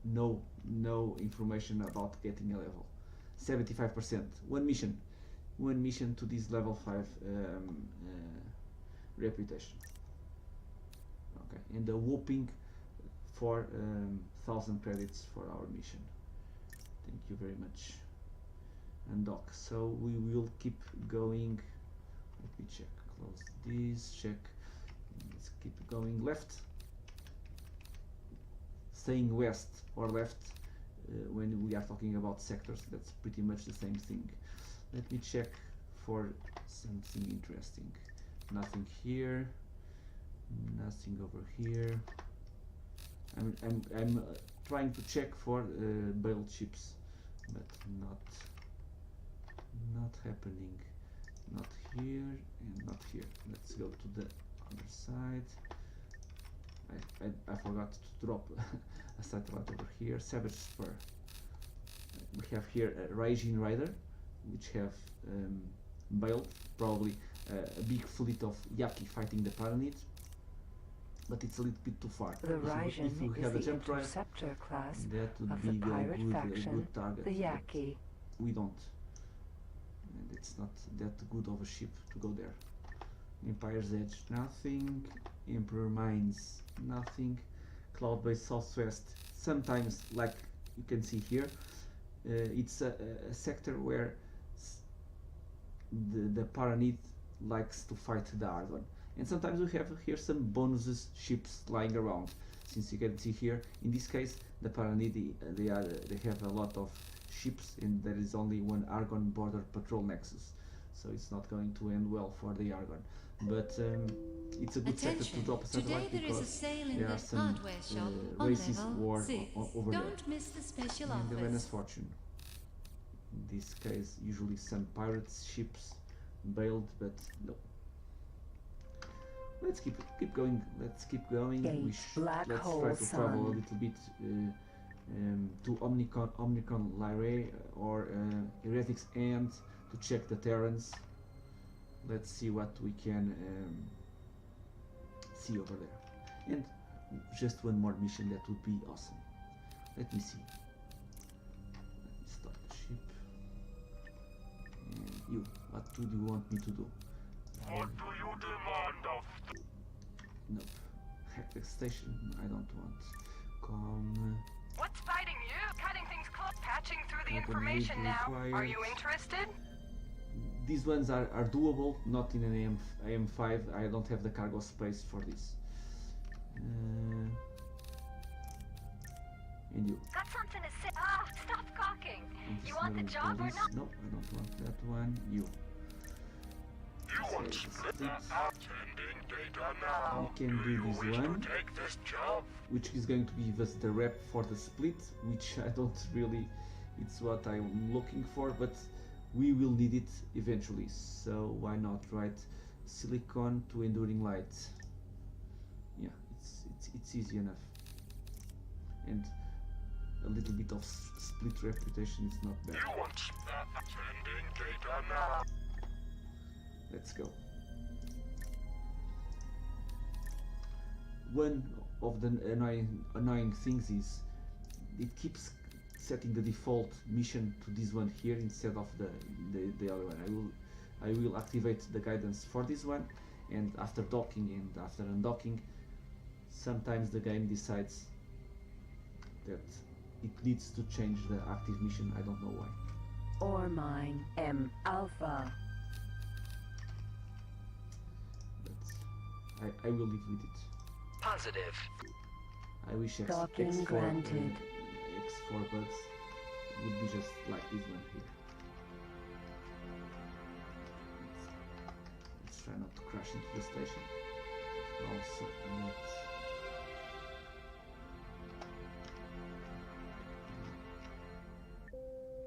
no information about getting a level. 75%. One mission to this level 5 reputation. Okay, and a whopping for 1,000 credits for our mission. Thank you very much. Undock. So we will keep going. Let me check. Close this. Check. Let's keep going left. Saying west or left when we are talking about sectors, that's pretty much the same thing. Let me check for something interesting. Nothing here. Nothing over here. I'm trying to check for bailed ships, but not happening. Not here and not here. Let's go to the other side. I forgot to drop a satellite over here. Savage Spur. We have here a Raging Rider, which have bailed, probably a big fleet of Yaki fighting the Paranid, but it's a little bit too far. The Raging if you is have the a jump drive, interceptor class that would of be the pirate a faction, good target. the Yaki. We don't, and it's not that good of a ship to go there. Empire's Edge, nothing. Emperor Mines, nothing. Cloud-based Southwest, sometimes, like you can see here, it's a sector where the Paranid likes to fight the Argon, and sometimes we have here some bonuses ships lying around. Since you can see here, in this case, the Paranid they have a lot of ships, and there is only one Argon border patrol nexus, so it's not going to end well for the Argon. But it's a good sector to drop a satellite because there are some racist war over there. Don't miss the special And the offers. Lena's Fortune. In this case, usually some pirates ships bailed, but no. Let's keep going. Let's keep going. Let's try to travel a little bit to Omnicon Lyrae or Heretics End to check the Terrans. Let's see what we can see over there. And just one more mission, that would be awesome. Let me see. Let me stop the ship. And you, what do you want me to do? What do you demand of? Nope. Hack the station. I don't want. Come. What's fighting you? Cutting things close. Patching through the Open information lead now. required. Are you interested? These ones are doable, not in an AM5. I don't have the cargo space for this. And you. Got something to say. Ah, stop gawking. And You this want the another job or police. not? No, I don't want that one. You. You want split attending data now? We can do this wish one, to take this job? which is going to give us the rep for the split, which I don't really, it's what I'm looking for, but we will need it eventually, so why not write silicon to enduring light. Yeah, it's easy enough, and a little bit of split reputation is not bad. You want split attending data now? Let's go. One of the annoying things is it keeps setting the default mission to this one here instead of the other one. I will activate the guidance for this one, and after docking and after undocking, sometimes the game decides that it needs to change the active mission. I don't know why. Ore mine M Alpha. But I will live with it. Positive. I wish Docking X4 granted. X4 bugs would be just like this one here. Let's try not to crash into the station. Also not.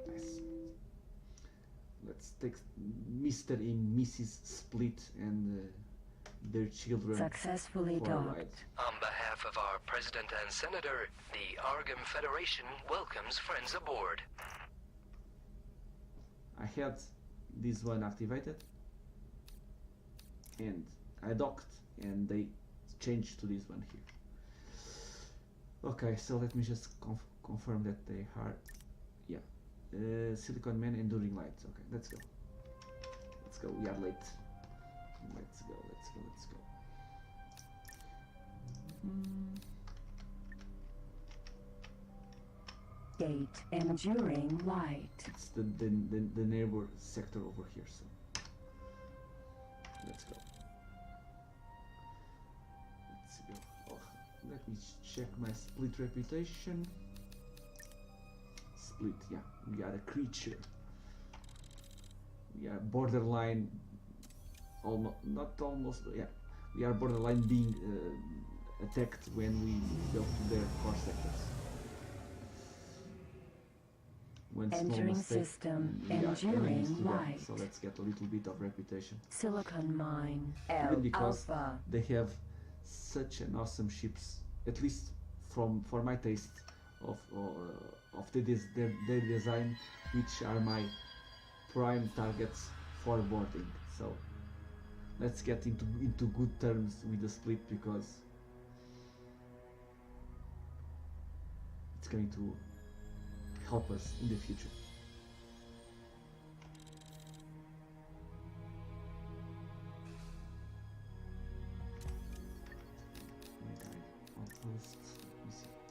Nice. Let's take Mr. and Mrs. Split and their children Successfully for a ride. docked. On behalf of our President and Senator, the Argon Federation welcomes friends aboard. I had this one activated and I docked and they changed to this one here. Okay, so let me just confirm that they are, yeah, Silicon Man Enduring Lights. Okay, let's go. Let's go. We are late. Let's go. Let's go. Let's go. Gate enduring light. It's the neighbor sector over here. So let's go. Let's go. Oh, let me check my split reputation. Split, yeah. We are a creature. We are borderline. Almost, not almost. Yeah, we are borderline being attacked when we go to their core sectors. When Entering system, enduring light. So let's get a little bit of reputation. Silicon mine, Even because Alpha. they have such an awesome ships, at least for my taste of their design, which are my prime targets for boarding. So let's get into good terms with the split, because it's going to help us in the future.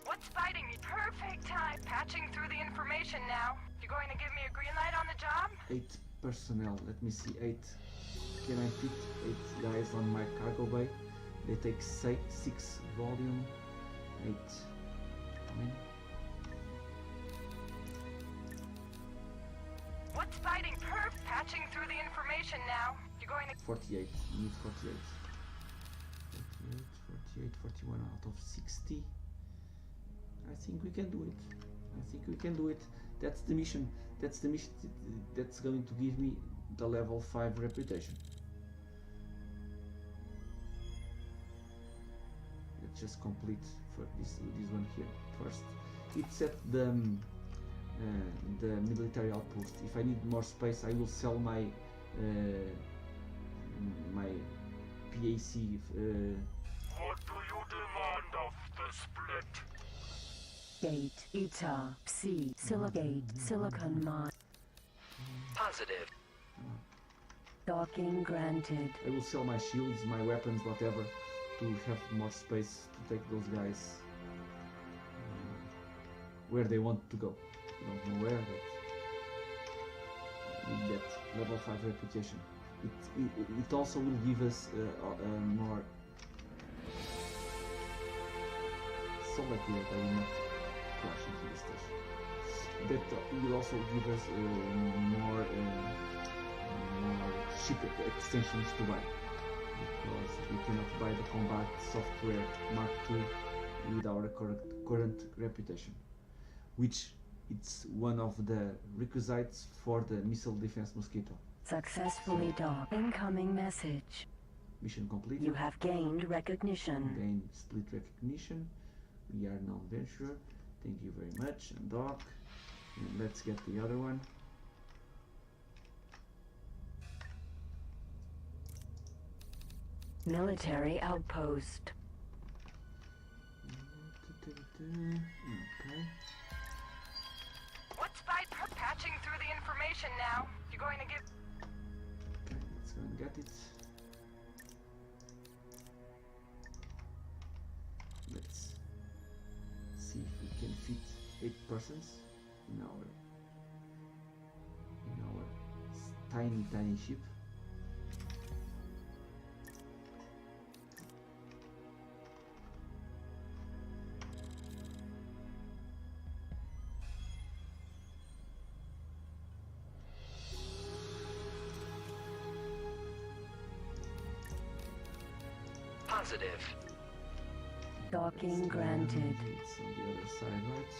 What's fighting me? Perfect time. Patching through the information now. You going to give me a green light on the job? 8 personnel. Let me see. 8. Can I fit 8 guys on my cargo bay? They take 6 volume. 8. How many? What's fighting? Patching through the information now. You going to 48. We need 48. 41 out of 60. I think we can do it. I think we can do it. That's the mission. That's the mission that's going to give me the level 5 reputation. Let's just complete for this one here first. It's at the military outpost. If I need more space, I will sell my my PAC. What do you demand of the split? Gate, Eta, Psi, Silicate, Silicon mine. Positive. Docking granted. I will sell my shields, my weapons, whatever, to have more space to take those guys where they want to go. I don't know where, but with that level 5 reputation. It also will give us more. So lucky that I will not crash into the station. That will also give us more ship extensions to buy, because we cannot buy the combat software Mark II with our current reputation, which it's one of the requisites for the missile defense Mosquito. Successfully docked. Incoming message. Mission completed. You have gained recognition. Gain split recognition. We are now venturer. Thank you very much. And dock. And let's get the other one. Military outpost. Okay. What's patching through the information now? You going to give Okay, let's go and get it. Let's see if we can fit 8 persons in our tiny ship. Positive. Docking granted. It's on the other side, right?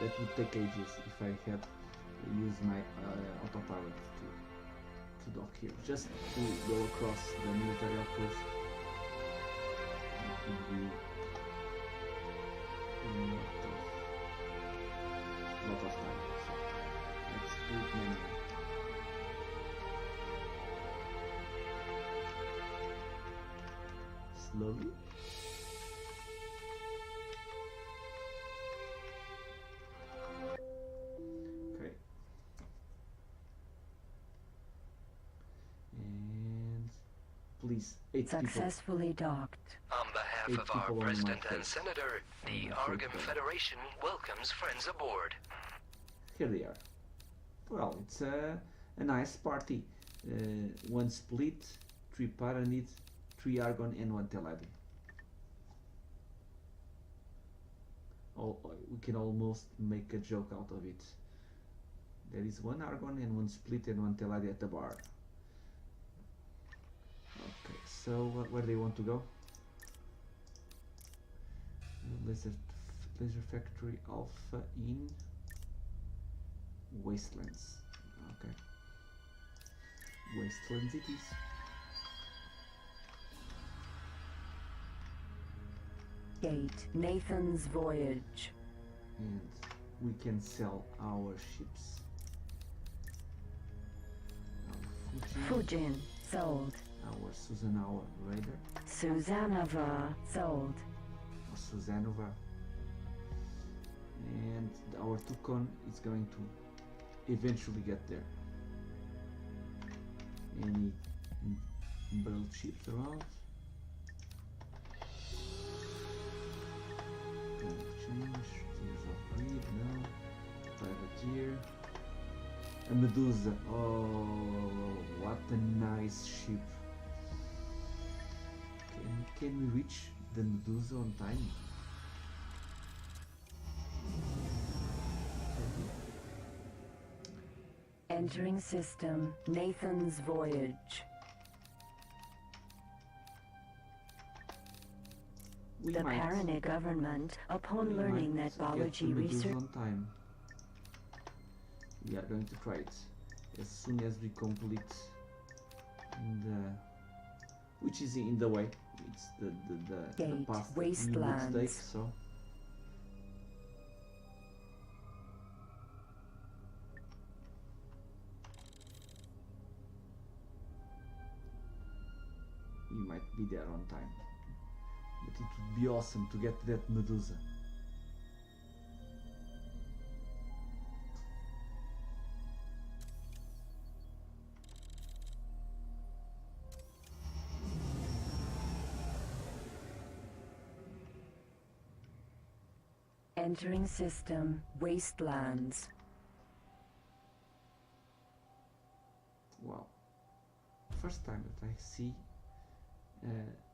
That would take ages if I had used my autopilot to dock here. Just to go across the military outpost. It would be a lot of time. So let's do it manually. slowly. Okay. And please, 8 people. Successfully docked. On behalf 8 of our people on my President and face. Senator, the my Argon face. Federation welcomes friends aboard. Here they are. Well, it's a nice party. 1 split, 3 Paranid, 3 Argon and 1 Teladi. We can almost make a joke out of it. There is 1 Argon and 1 split and 1 Teladi at the bar. Okay, so where do they want to go? Laser Factory Alpha in Wastelands. Okay. Wastelands it is. Gate Nathan's Voyage. And we can sell our ships. Our Fujin sold. our Susanova Raider, Susanova sold. or Susanova. And our Tukon is going to eventually get there. Any barrel ships around? Change, Tears of Greed, no. Privateer. A Medusa. Oh, what a nice ship. Can we reach the Medusa on time? Entering system Nathan's Voyage. We The might- Paranid government, upon we learning might that get biology the Medusa research on time. We are going to try it as soon as we complete the, which is in the way. It's the Gate, past that we would take, Wastelands. so we might be there on time. But it would be awesome to get that Medusa. Entering system Wastelands. Wow. First time that I see a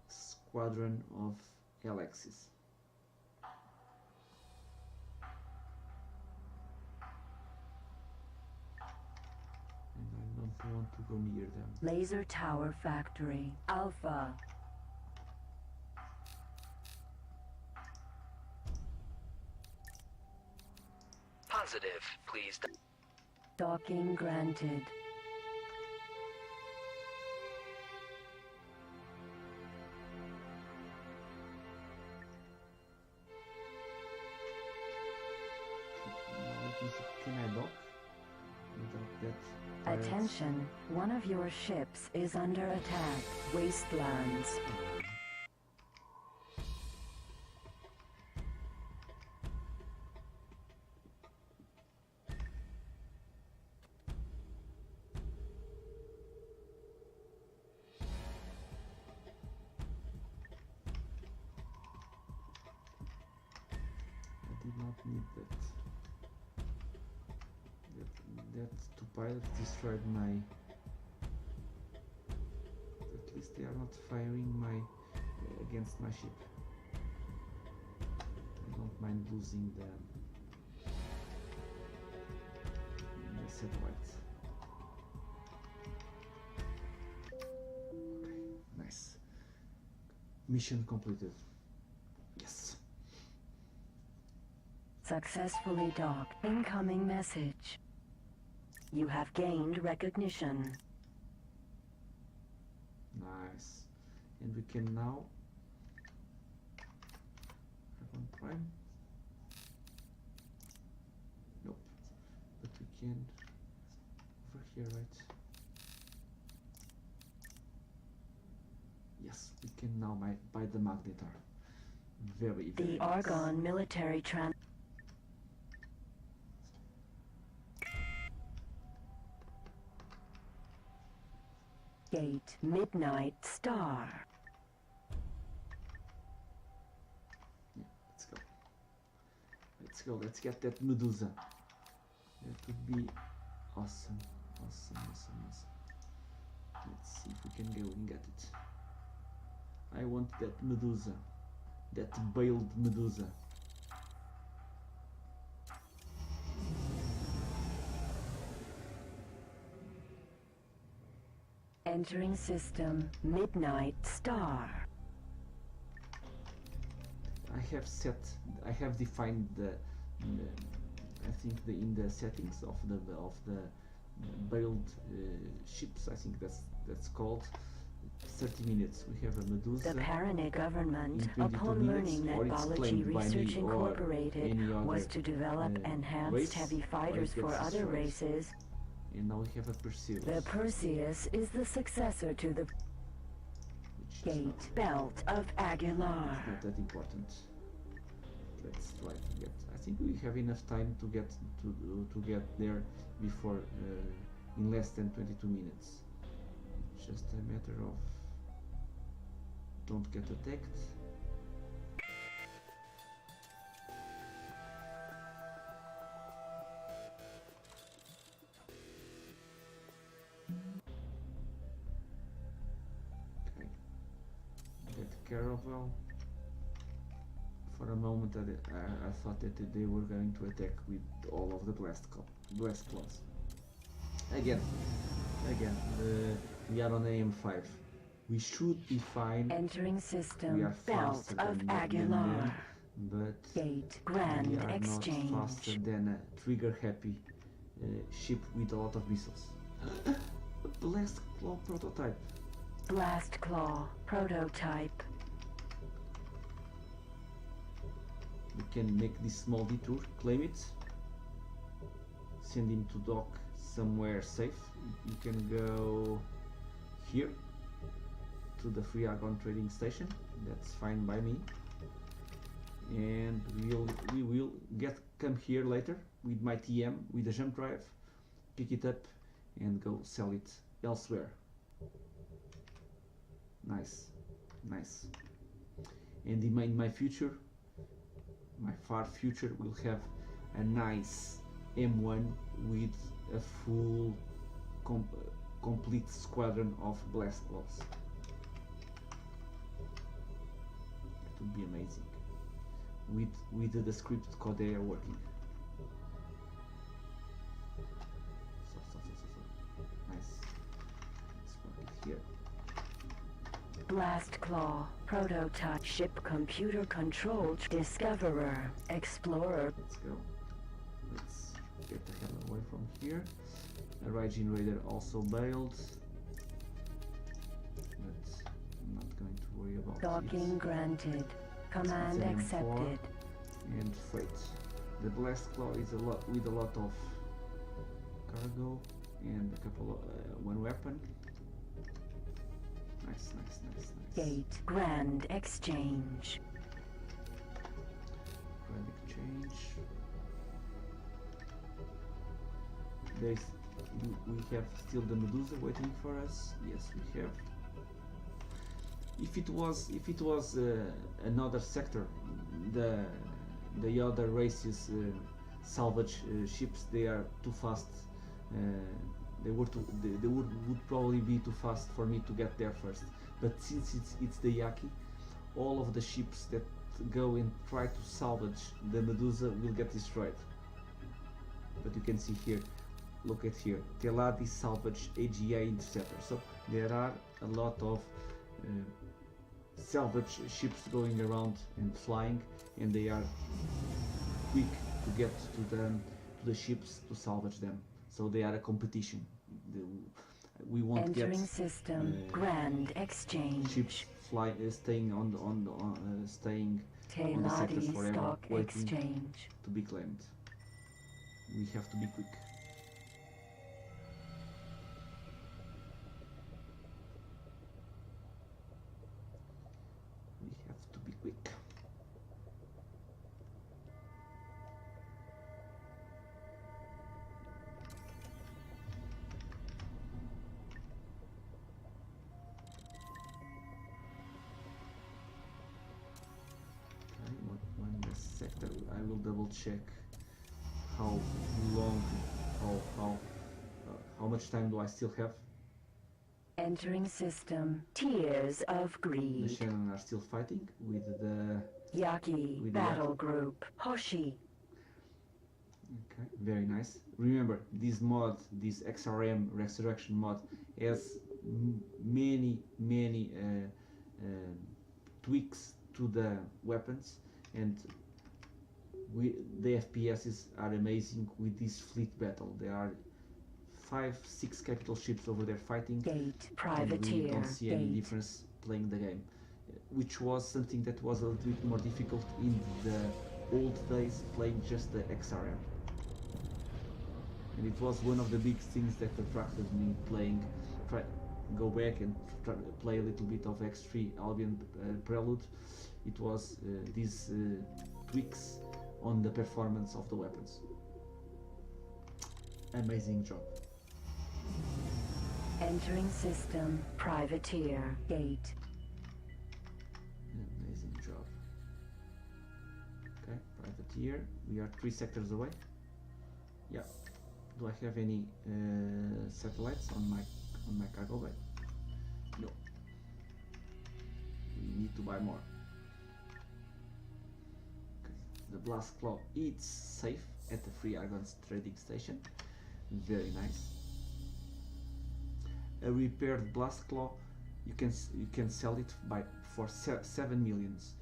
squadron of LXs. And I don't want to go near them. Laser Tower Factory Alpha. Positive, please. Docking granted. Now let me see. Can I dock? Without that pirates? Attention, one of your ships is under attack. Wastelands. I did not need that. That two pilots destroyed my. At least they are not firing my against my ship. I don't mind losing the satellites. Okay, nice. Mission completed. Yes. Successfully docked. Incoming message. You have gained recognition. Nice. And we can now Argon Prime. Nope. But we can over here, right? Yes, we can now buy the Magnetar. Very, very The nice. Argon military Gate Midnight Star. Yeah, let's go. Let's go. Let's get that Medusa. That would be awesome. Awesome, awesome, awesome. Let's see if we can go and get it. I want that Medusa. That veiled Medusa. Entering system Midnight Star. I have defined I think in the settings of the veiled ships. I think that's called 30 minutes. We have a Medusa. The Parane government, in 22 upon minutes, learning that or it's Biology claimed by me Research or Incorporated any was other, to develop race, enhanced heavy fighters or it for gets other destroyed. races, And now we have a Perseus. the Perseus is the successor to the which is Gate Belt of Aguilar. not that important. Let's try to get. I think we have enough time to get there before in less than 22 minutes. It's just a matter of don't get attacked. Okay. That caravel. For a moment, I thought that they were going to attack with all of the blast claws. Again, we are on AM5. We should be fine. Entering We system are Belt faster of than Aguilar. them, but Gate we Grand are not faster Exchange. than a trigger-happy ship with a lot of missiles. Blast claw prototype. Blast Claw prototype. We can make this small detour, claim it, send him to dock somewhere safe. You can go here to the free Argon trading station. That's fine by me. And we will come here later with my TM with a jump drive, pick it up and go sell it elsewhere. Nice, nice. And in my future, my far future, will have a nice M1 with a full complete squadron of blast claws. That would be amazing. With the script code they are working. So. Nice. Let's put it here. Blast Claw prototype ship computer controlled Discoverer Explorer. Let's go. Let's get the hell away from here. A Raijin Raider also bailed. But I'm not going to worry about Docking it. granted. Command M4 accepted. And freight. The Blast Claw is with a lot of cargo and a couple of one weapon. Nice. Gate Grand Exchange. Grand exchange. We have still the Medusa waiting for us. Yes, we have. If it was another sector, the other races salvage ships, they are too fast. They would probably be too fast for me to get there first. But since it's the Yaki, all of the ships that go and try to salvage the Medusa will get destroyed. But you can see here, look at here, Teladi salvage AGA interceptor. So there are a lot of salvage ships going around and flying, and they are quick to get to the ships to salvage them. So they are a competition. We won't Entering get system Grand Exchange. ships staying on the sectors Teladi forever, Stock waiting Exchange. to be claimed. We have to be quick. double check how long, how much time do I still have. Entering system. Tears of The Greed. Shannon are still fighting with the Yaki. With the Battle Yaki. Group. Hoshi. Okay, very nice. Remember, this mod, this XRM Resurrection mod, has many tweaks to the weapons, and the FPSs are amazing with this fleet battle. There are 5-6 capital ships over there fighting, Gate. and we Privateer. don't see any Gate. difference playing the game, which was something that was a little bit more difficult in the old days, playing just the XRM. And it was one of the big things that attracted me playing, go back and play a little bit of X3 Albion Prelude. It was these tweaks on the performance of the weapons. Amazing job. Entering system. Privateer. Gate. Amazing job. Okay, privateer. We are 3 sectors away. Yeah. Do I have any satellites on my cargo bay? No. We need to buy more. Okay. The Blast Claw is safe at the Free Argon's trading station. Very nice. A repaired Blast Claw, you can sell it for 7 millions.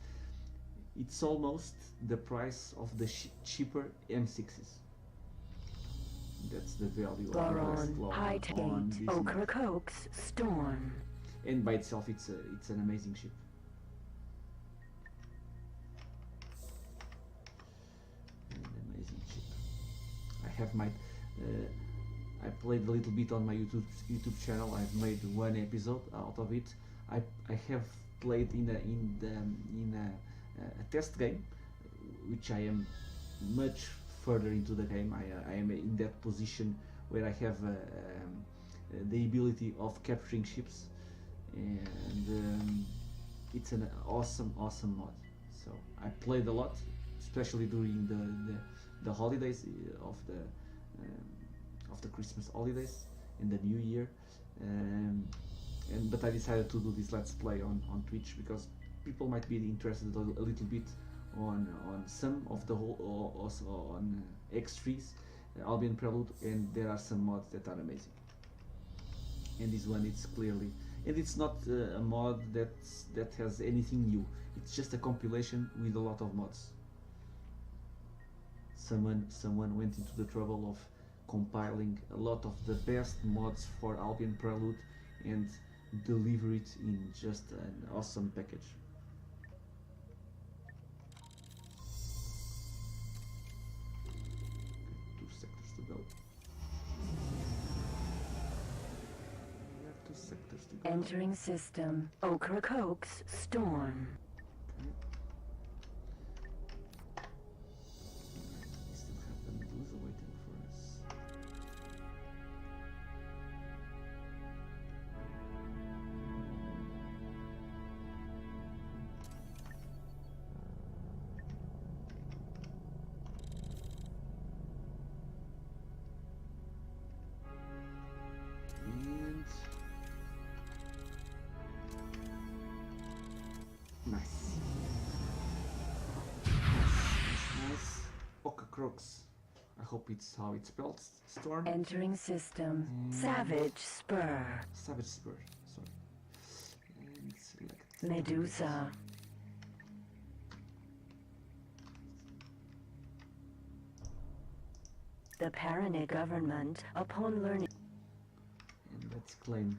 It's almost the price of the cheaper M6s. That's the value of the Blast Boron. Claw High on Gate. this Ochre map. Coax. Storm. And by itself, it's an amazing ship. An amazing ship. I have my I played a little bit on my YouTube channel. I've made one episode out of it. I have played in a test game, which I am much further into the game. I am in that position where I have the ability of capturing ships, and it's an awesome mod. So I played a lot, especially during the holidays of the Christmas holidays and the New Year, but I decided to do this Let's Play on Twitch because people might be interested a little bit on some of the whole, also on X3's Albion Prelude, and there are some mods that are amazing. And this one, it's clearly, and it's not a mod that has anything new. It's just a compilation with a lot of mods. Someone went into the trouble of compiling a lot of the best mods for Albion Prelude and deliver it in just an awesome package. Okay, 2 sectors to go. We have 2 sectors to go. Entering system. Ochre Coax. Storm. Okay. We still have the Medusa waiting for us. And nice. Nice. Ocacrox. I hope it's how it's spelled. Storm. Entering system. Savage Spur. Savage Spur. Sorry. And select Medusa. The Parane government, upon learning And let's claim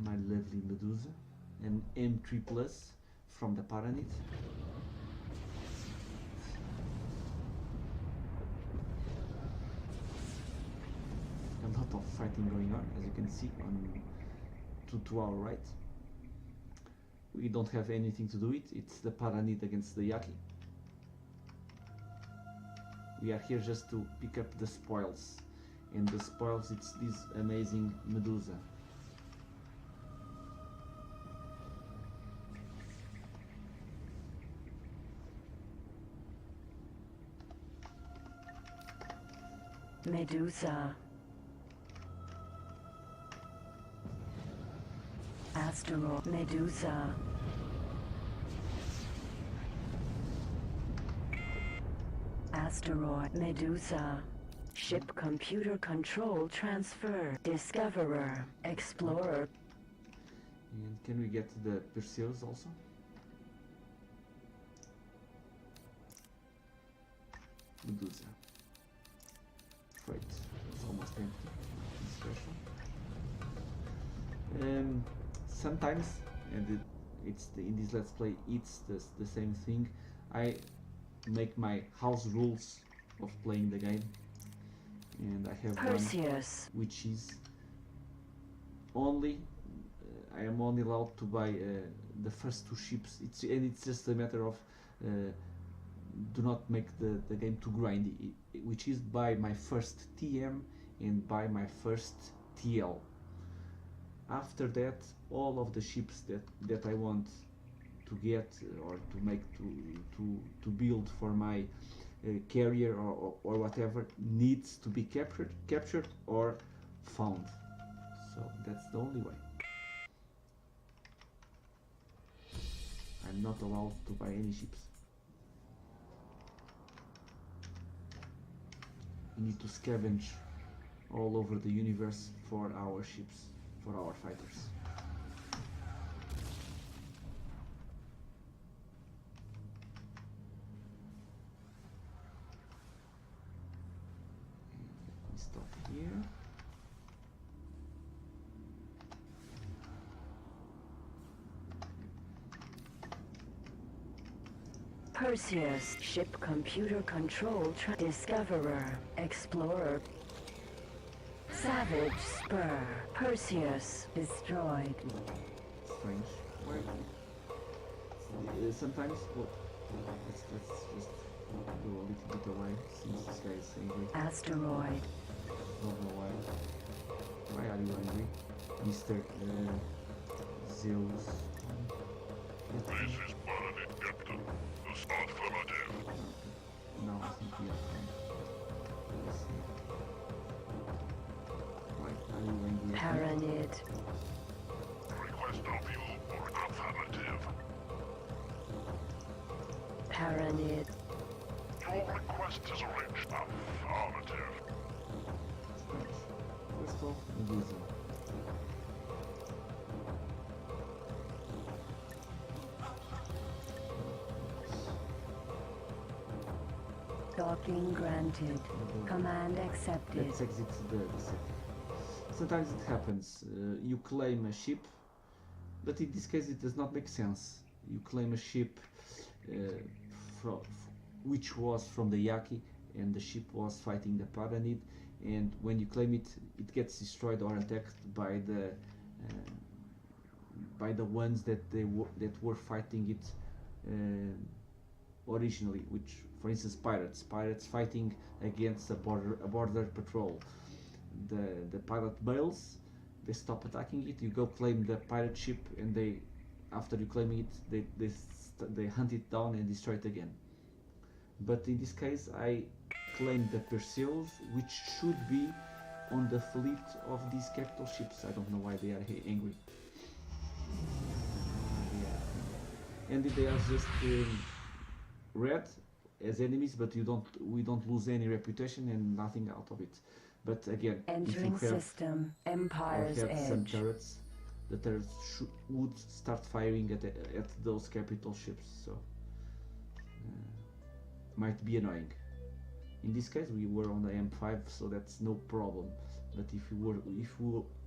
my lovely Medusa, an M3 Plus from the Paranit. A lot of fighting going on, as you can see on to our right. We don't have anything to do it. It's the Paranit against the Yaki. We are here just to pick up the spoils, and the spoils, it's this amazing Medusa. Medusa. Asteroid Medusa. Asteroid Medusa. Ship computer control transfer. Discoverer. Explorer. And can we get the Perseus also? Medusa. Freight. It's almost empty. Special. Sometimes, and in this Let's Play, it's the same thing. I make my house rules of playing the game, and I have Perseus. one which is only I am only allowed to buy the first two ships. It's just a matter of do not make the game too grindy, which is buy my first TM and buy my first TL. After that, all of the ships that I want to get or to make to build for my carrier or whatever needs to be captured or found. So that's the only way. I'm not allowed to buy any ships. We need to scavenge all over the universe for our ships, for our fighters. Let me stop here. Perseus. Ship computer control. Discoverer. Explorer. Savage Spur. Perseus. Destroyed. Strange. Why? Sometimes, well, let's just go a little bit away since this guy is angry. Asteroid. Don't know why. Why are you angry, Mr. Zeus? This is Baronet, Captain. Affirmative. No, I think we are fine. Let's see. Why are you angry? Paranid. Request of you for affirmative. Paranid. Your request is arranged. Affirmative. Let's go Medusa. Docking granted. Command accepted. Let's exit the city. Sometimes it happens. You claim a ship, but in this case it does not make sense. You claim a ship which was from the Yaki, and the ship was fighting the Paranid, and when you claim it, it gets destroyed or attacked by the ones that were fighting it originally, which, for instance, pirates fighting against a border patrol. The pirate bails, they stop attacking it, you go claim the pirate ship, and they, after you claim it, they hunt it down and destroy it again. But in this case I claimed the Perseus, which should be on the fleet of these capital ships. I don't know why they are angry. And they are just red as enemies, but we don't lose any reputation and nothing out of it. But again, Entering if you have system. Empire's some Edge. turrets, the turrets would start firing at those capital ships, so might be annoying. In this case we were on the M5, so that's no problem. But if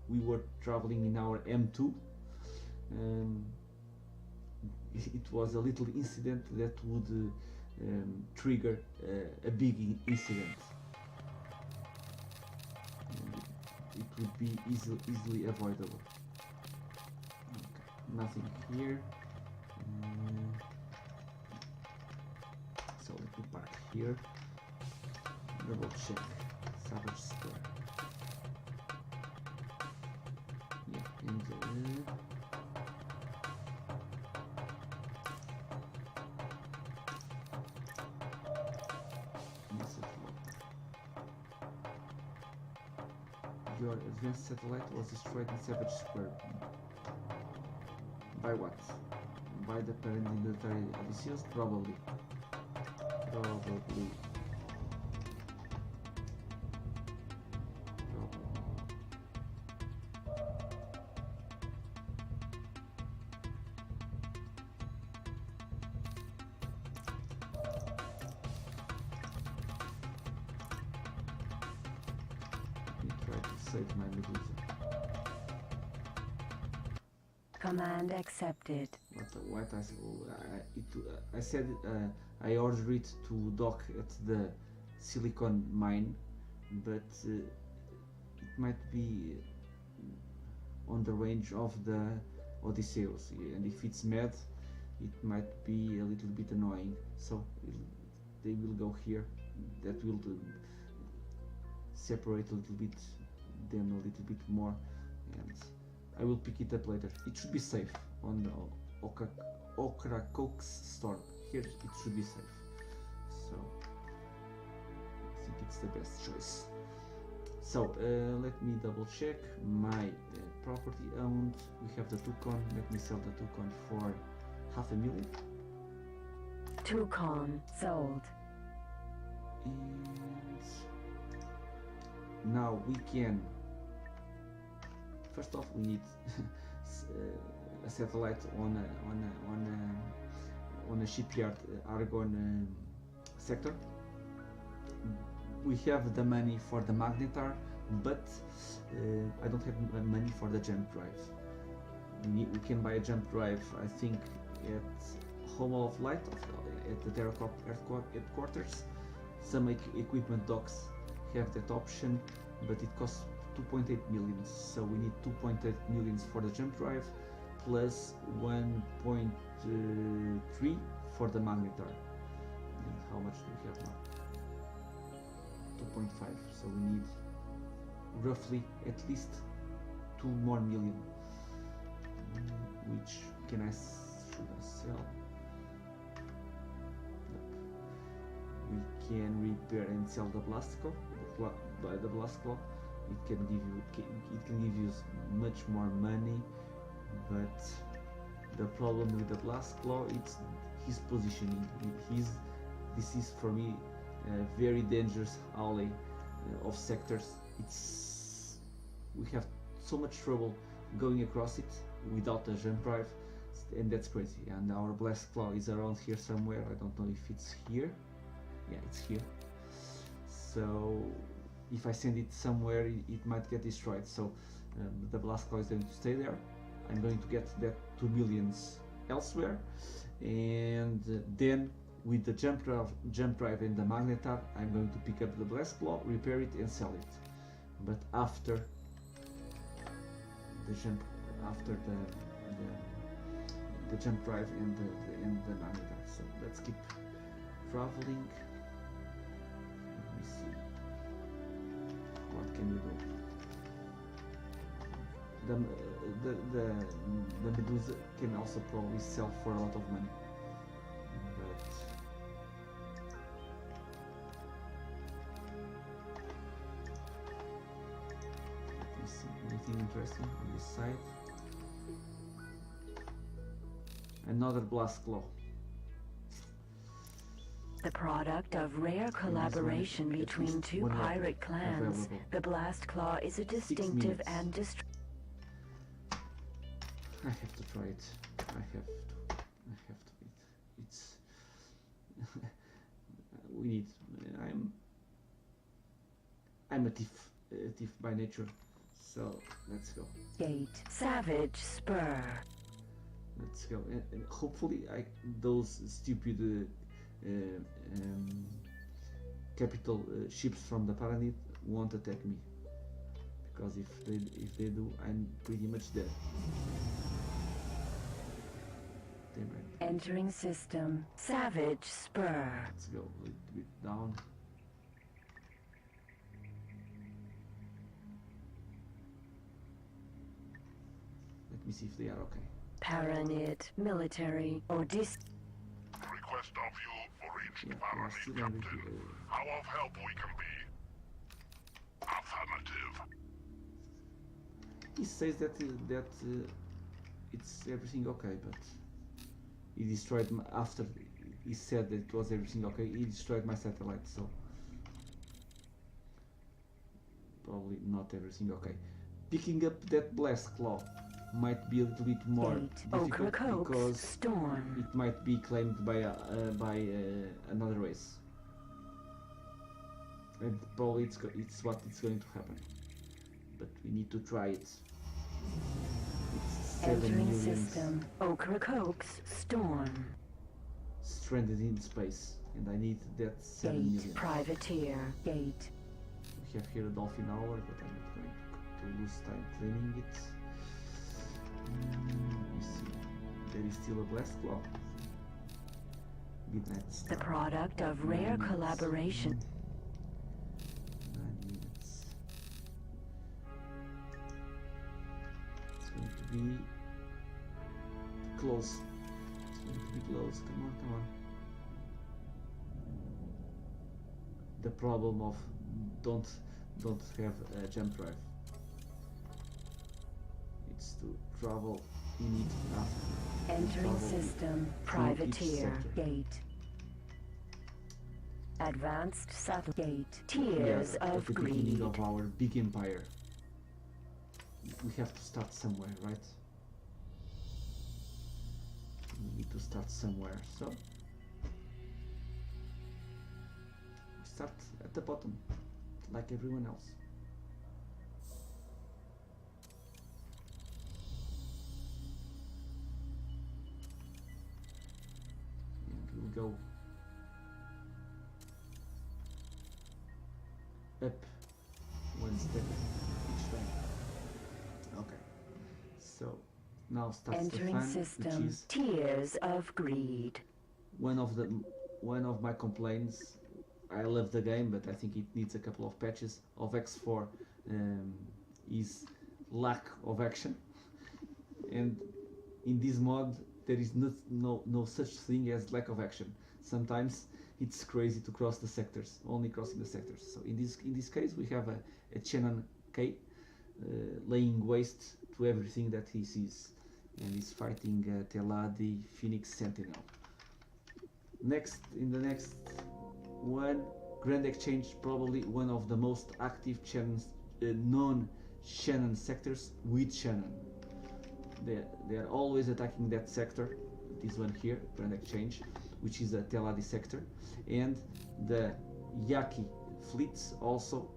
we were traveling in our M2, it was a little incident that would trigger a big incident. It would be easily avoidable. Okay, nothing here. So let me park here. Double check. Savage Spur. Yeah, and yes, Your advanced satellite was destroyed in Savage Square. By what? By the paramilitary Odysseus? Probably. Probably. Save my Medusa. Command accepted. What I said I ordered it to dock at the silicon mine, but it might be on the range of the Odysseus, and if it's mad, it might be a little bit annoying. So they will go here. That will separate a little bit. Them a little bit more, and I will pick it up later. It should be safe on the Ocracoke's store. Here it should be safe, so I think it's the best choice. So let me double check my property owned. We have the Tucon. Let me sell the Tucon for $500,000. Tucon sold. And now we can. First off, we need a satellite on a shipyard Argon sector. We have the money for the Magnetar, but I don't have money for the jump drive. We can buy a jump drive, I think, at Home of Light, at the Derelict headquarters. Some equipment docks have that option, but it costs 2.8 million, so we need 2.8 million for the jump drive plus 1.3 for the Magnetar. And how much do we have now? 2.5, so we need roughly at least 2 more million. Which should I sell? We can repair and sell the blast claw. By the blast claw, it can give you much more money, but the problem with the blast claw, it's his positioning. This is for me a very dangerous alley of sectors. We have so much trouble going across it without a jump drive, and that's crazy. And our blast claw is around here somewhere. I don't know if it's here. Yeah, it's here. So if I send it somewhere, it might get destroyed. So the blast claw is going to stay there. I'm going to get that 2 millions elsewhere, and then with the jump drive and the Magnetar, I'm going to pick up the blast claw, repair it, and sell it. But after the jump drive and the Magnetar. So let's keep traveling. Let me see. What can we do? The Medusa can also probably sell for a lot of money, but let me see, anything interesting on this side? Another blast claw. The product of rare collaboration between two pirate clans, available. the Blast Claw is a distinctive and I have to try it. I have to. It's. We need. I'm a thief by nature. So let's go. Gate Savage Spur. Let's go. And hopefully, those stupid capital ships from the Paranid won't attack me. Because if they do, I'm pretty much dead. Entering system. Savage Spur. Let's go a little bit down. Let me see if they are okay. Paranid Military Odysseus. Request of you reached Yeah, Paranid still Captain. How of help we can be? Affirmative. he says that it's everything okay, but he destroyed after he said that it was everything okay. He destroyed my satellite, so probably not everything okay. Picking up that blast claw might be a little bit more difficult because Storm. it might be claimed by another race, and probably it's what it's going to happen. But we need to try it. It's 7 Entering million system. Ocracoke's Storm. stranded in space, and I need that 7 Gate. million. Privateer. Gate. We have here a dolphin hour, but I'm not going to lose time cleaning it. You see, there is still a blast claw. Midnight Star. The product of 9 rare minutes. collaboration. 9 minutes. It's going to be close. It's going to be close. Come on, come on. The problem of don't have a jump drive. It's to travel in it after. Entering travel system. each Privateer. sector. Gate. Advanced satellite. We are Tears at of the beginning greed. of our big empire. We have to start somewhere, right? We need to start somewhere, so we start at the bottom, like everyone else. And we'll go up one step each time. Okay, so now starts Entering the fun, system. which is Tears of greed. one of my complaints. I love the game, but I think it needs a couple of patches of X4 is lack of action, and in this mod there is no such thing as lack of action. Sometimes it's crazy to cross the sectors, only crossing the sectors. So in this case we have a Shannon K laying waste to everything that he sees, and he's fighting Teladi Phoenix Sentinel. Next, in the next one, Grand Exchange, probably one of the most active known Shannon sectors with Shannon. They are always attacking that sector, this one here, Grand Exchange, which is a Teladi sector, and the Yaki fleets also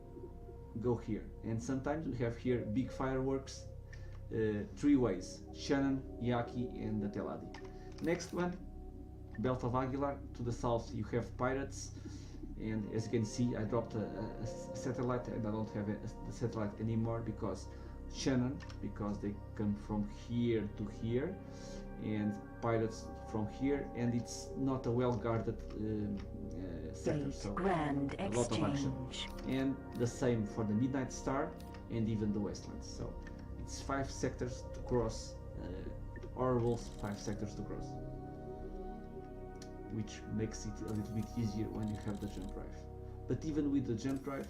go here. And sometimes we have here big fireworks, 3 ways: Shannon, Yaki, and the Teladi. Next one, Belt of Aguilar. To the south you have pirates, and as you can see I dropped a satellite, and I don't have the satellite anymore because Shannon, because they come from here to here, and pirates from here, and it's not a well guarded sector, Gate. so Grand a lot of action. Exchange. And the same for the Midnight Star and even the Wastelands. So it's 5 sectors to cross, horrible 5 sectors to cross, which makes it a little bit easier when you have the jump drive. But even with the jump drive,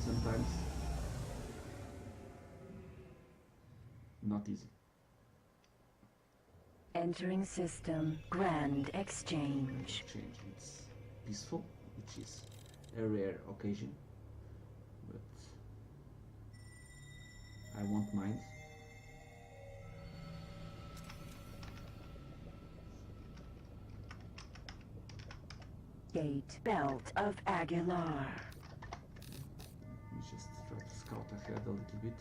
sometimes not easy. Entering system. Grand Exchange. It's peaceful, which is a rare occasion, but I won't mind. Gate. Belt of Aguilar. We just try to scout ahead a little bit.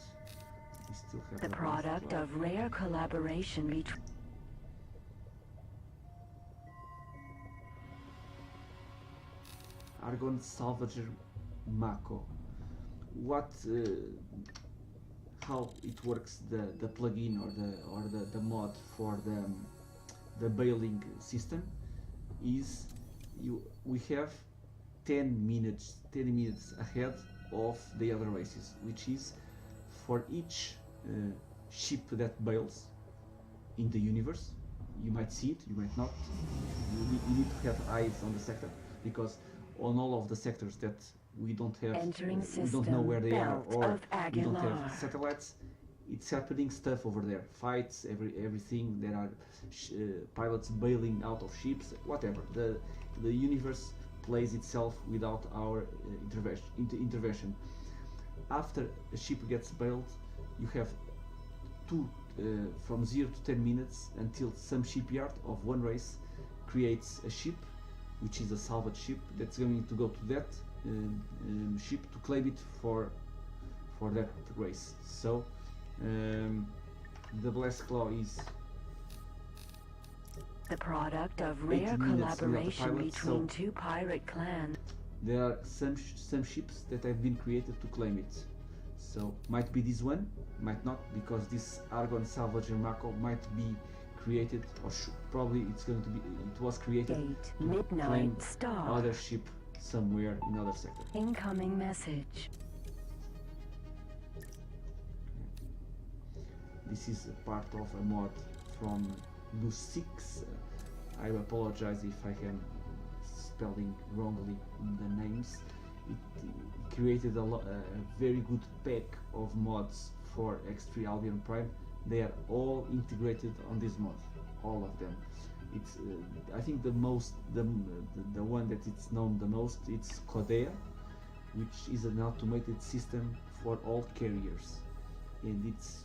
We still have The a product blast of rare collaboration between Argon Salvager Mako. What, how it works, the plugin or the mod for the bailing system is we have 10 minutes ahead of the other races, which is for each ship that bails in the universe. You might see it, you might not. You need to have eyes on the sector, because on all of the sectors that we don't have, Entering we don't know where they are, system. or Belt of we don't Aguilar. have satellites, it's happening stuff over there, fights, everything. There are pilots bailing out of ships, whatever. The universe plays itself without our intervention. After a ship gets bailed, you have from 0 to 10 minutes until some shipyard of one race creates a ship, which is a salvage ship, that's going to go to that ship to claim it for that race. So the Blast Claw is the product of rare collaboration between two pirate clans. There are some ships that have been created to claim it. So might be this one, might not, because this Argon salvage Mako might be created, or probably it was created to Midnight claim Star. other ship somewhere in other sector. Incoming message. This is a part of a mod from Lucike. I apologize if I am spelling wrongly the names. It created a very good pack of mods for X3 Albion Prime. They are all integrated on this mod, all of them. It's I think the one that it's known the most, it's Codea, which is an automated system for all carriers, and it's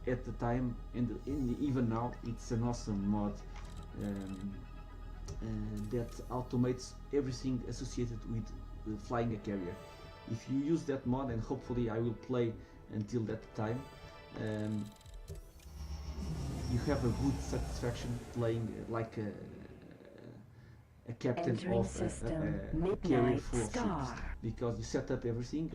at the time and even now it's an awesome mod that automates everything associated with flying a carrier. If you use that mod, and hopefully I will play until that time, you have a good satisfaction playing like a captain Entering of a carrier full of ships, because you set up everything,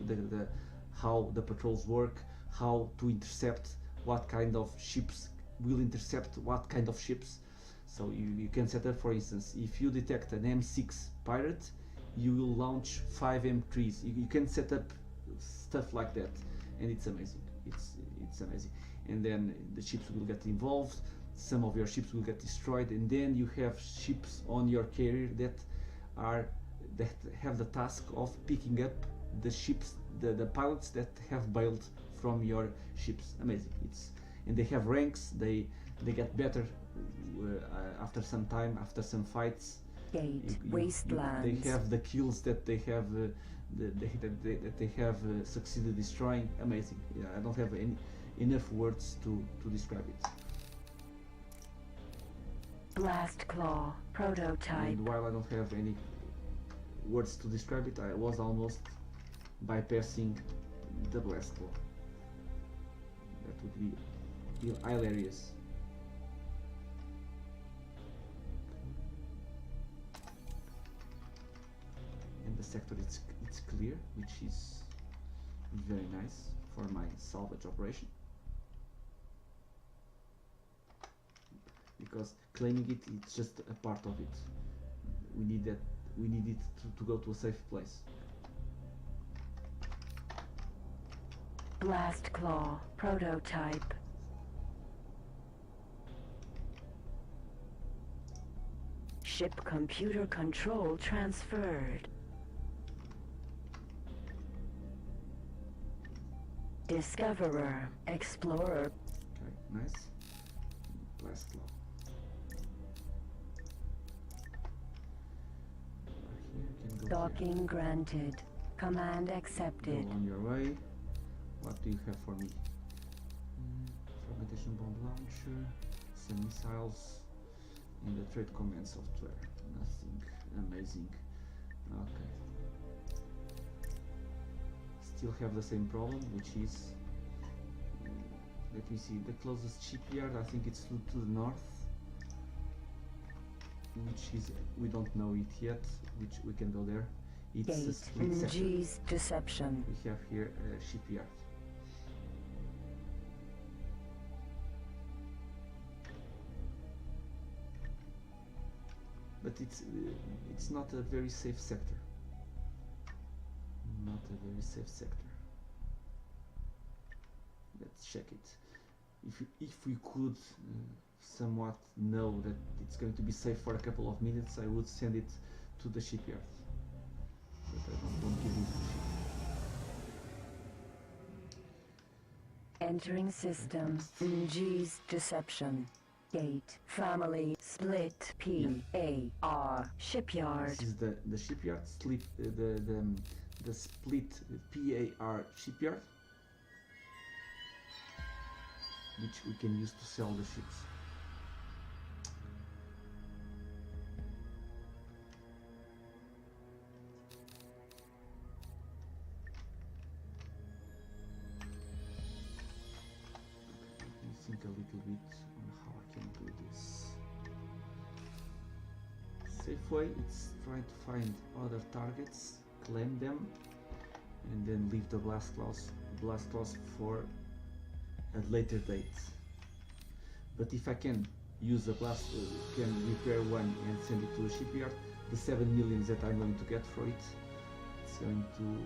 how the patrols work, how to intercept, what kind of ships will intercept what kind of ships. So you can set up, for instance, if you detect an M6 pirate, you will launch 5 M3s. You can set up stuff like that, and it's amazing. It's amazing. And then the ships will get involved, some of your ships will get destroyed, and then you have ships on your carrier that have the task of picking up the ships, the pilots that have bailed from your ships. Amazing. And they have ranks. They get better after some time, after some fights. Wastelands. They have the kills that they have that they have succeeded destroying. Amazing. Yeah, I don't have enough words to describe it. Blast Claw prototype. And while I don't have any words to describe it, I was almost bypassing the Blast Claw. That would be hilarious. And the sector it's clear, which is very nice for my salvage operation, because claiming it's just a part of it. We need it to go to a safe place. Blast Claw prototype. Ship computer control transferred. Discoverer, Explorer. Okay, nice. Blast Claw. Docking granted. Command accepted. Go on your way. What do you have for me? Fragmentation bomb launcher, some missiles, and the trade command software. Nothing amazing. Okay. Still have the same problem, which is, let me see, the closest shipyard, I think it's to the north, which is, we don't know it yet, which we can go there. It's a split sector. G's deception. We have here a shipyard. But it's not a very safe sector. Not a very safe sector. Let's check it. If we could somewhat know that it's going to be safe for a couple of minutes, I would send it to the shipyard. But I don't give it to the Entering system. Ng's deception. Gate. Family. Split. P-A-R. Shipyard. This is the shipyard. The split PAR shipyard, which we can use to sell the ships. Think a little bit on how I can do this. Safe way, it's trying to find other targets, claim them, and then leave the blast claws for a later date. But if I can use can repair one and send it to a shipyard, the 7 million that I'm going to get for it, it's going to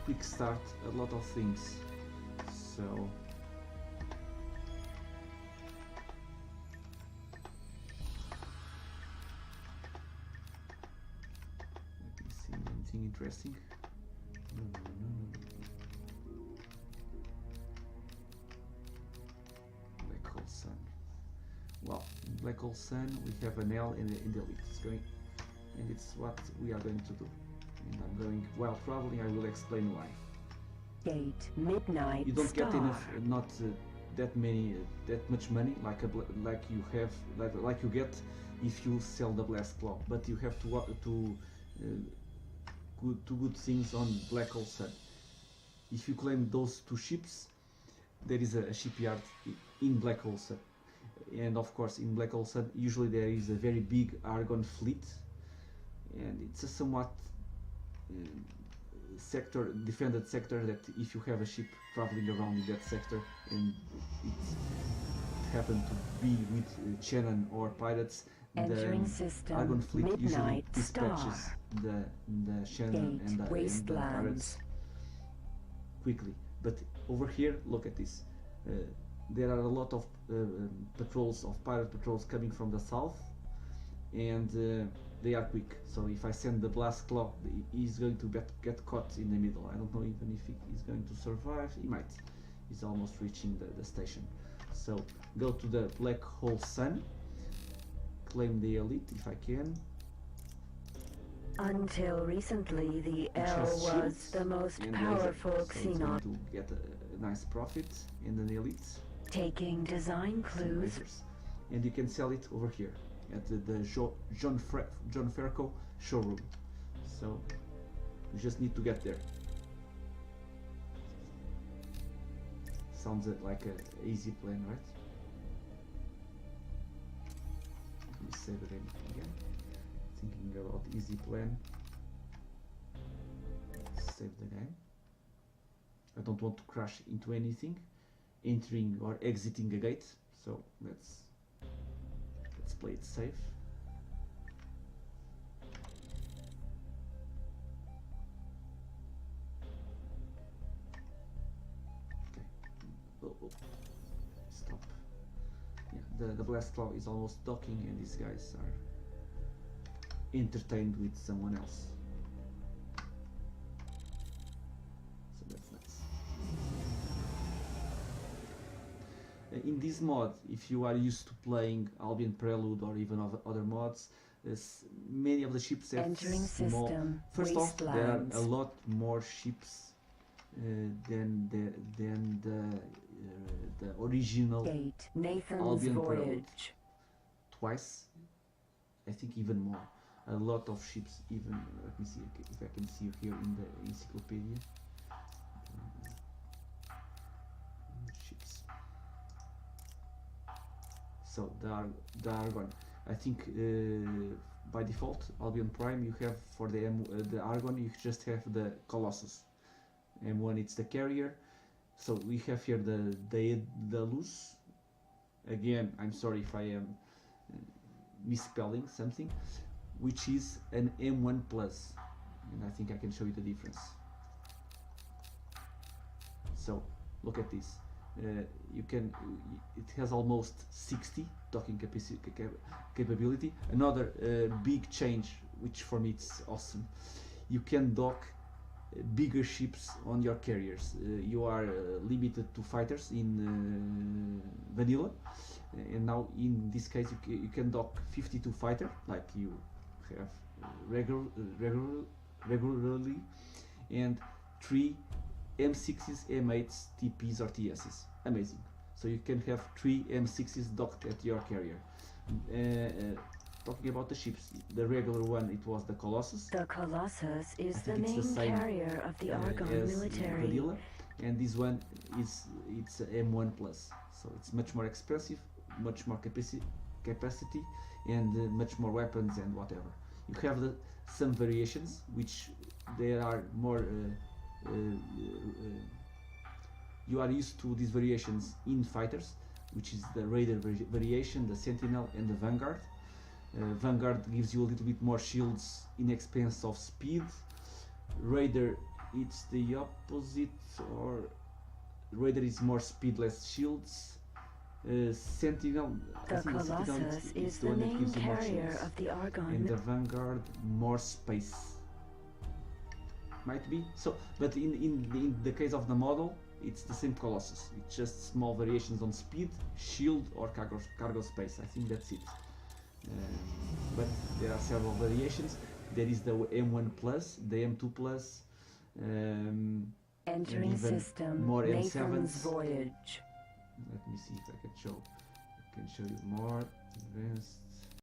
quick start a lot of things. So interesting. No. Black hole sun. Well, in black hole sun we have an L in the elite. It's going, and it's what we are going to do. And I'm going, while traveling, I will explain why. Gate midnight. You don't star. get enough, not that much money like you get if you sell the blast claw, but you have to good things on Black Hole Sun. If you claim those two ships, there is a shipyard in Black Hole Sun, and of course in Black Hole Sun usually there is a very big Argon fleet, and it's a somewhat defended sector that if you have a ship traveling around in that sector and it happened to be with Shannon or pirates, Entering the system. Argon fleet usually Midnight dispatches star. the Shannon Gate and the pirates wastelands. quickly. But over here, look at this. There are a lot of pirate patrols coming from the south, and they are quick. So if I send the blast claw, he's going to get caught in the middle. I don't know even if he's going to survive. He might. He's almost reaching the station. So go to the Black Hole Sun. Claim the elite if I can. Until recently, the Which L has was shields the most and powerful laser. So it's going xenon. to get a nice profit in the elite. Taking design Some clues. lasers. And you can sell it over here at the John Ferco showroom. So you just need to get there. Sounds like an easy plan, right? Let me save it again. Thinking about easy plan. Save the game. I don't want to crash into anything, entering or exiting a gate. So let's play it safe. Okay. Oh. Stop. Yeah, the blast claw is almost docking, and these guys are entertained with someone else. So that's nice. In this mod, if you are used to playing Albion Prelude or even other mods, many of the ships have Entering small. system. First off, there are Wastelands. a lot more ships than the original Gate. Nathan's Albion Prelude. voyage. Twice, I think even more. A lot of ships, even, let me see if I can see here in the encyclopedia. Ships. So the Argon, I think by default Albion Prime you have for the Argon you just have the Colossus. M1 it's the carrier. So we have here the Daedalus. Again, I'm sorry if I am misspelling something, which is an M1 plus, and I think I can show you the difference. So look at this. It has almost 60 docking capability. Another big change, which for me it's awesome. You can dock bigger ships on your carriers. You are limited to fighters in vanilla, and now in this case you can dock 52 fighter like you have regularly, and 3 M6s, M8s, TPs or TSs. Amazing. So you can have 3 M6s docked at your carrier. Talking about the ships, the regular one, it was the Colossus. The Colossus is I the think it's the same same, carrier of the Argon as in military. vanilla, and this one it's a M1 plus, so it's much more expensive, much more capacity, and much more weapons and whatever. You have some variations which there are more. You are used to these variations in fighters, which is the Raider variation, the Sentinel, and the Vanguard. Vanguard gives you a little bit more shields in expense of speed. Raider, it's the opposite, or Raider is more speed, less shields. Sentinel, I The think Sentinel Colossus is is the the one that main gives you more carrier shields. of the Argon. And the Vanguard, more space. Might be so, but in the case of the model, it's the same Colossus. It's just small variations on speed, shield, or cargo space. I think that's it. But there are several variations. There is the M1 plus, the M2 plus, and Entering even system, more Nathan's M7s. voyage. Let me see if I can show. I can show you more advanced.